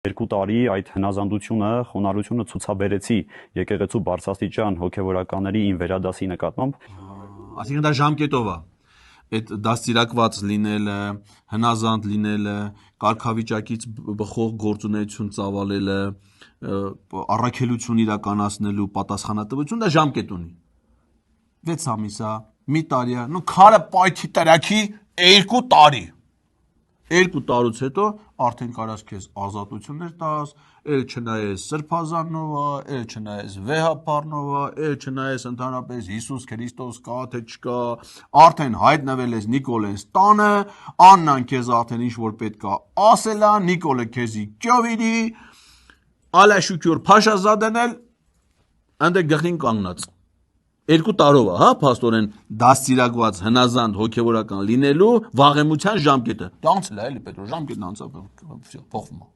2 տարի այդ հնազանդությունը, խոնարհությունը ցուցաբերեցի եկեղեցու բարձրաստիճան հոգևորականների ին վերադասի նկատմամբ։ Այսինքն դա ժամկետով է։ Այդ դաստիարակված լինելը, հնազանդ լինելը, կարգավիճակից բխող գործունեություն ծավալելը, առաքելություն իրականացնելու պատասխանատվություն դա ժամկետ ունի։ 6 ամիս է, մի տարի է, նո քարը պայթի տրակի 2 տարի։ 2 տարուց հետո արդեն կարաս քեզ ազատություններ տաս, էլ չնայես սրբազաննովա, էլ չնայես վեհապառնովա, էլ չնայես ընդհանրապես Հիսուս Քրիստոս կա թե չկա, արդեն հայտնվել ես Նիկոլես տանը, Աննան քեզ արդեն ինչ որ պետք է ասել է, Նիկոլը քեզի ճովիդի, Ալաշուկյուր Փաշազադեն էլ ընդ գղին կանգնած։ 2 տարով է, հա, փաստորեն դաստիարակված հնազանդ հոգևորական լինելու վաղեմության ժամկետը։ Դա անցել է, էլի պետրո, ժամկետն անցավ, փոխվում է։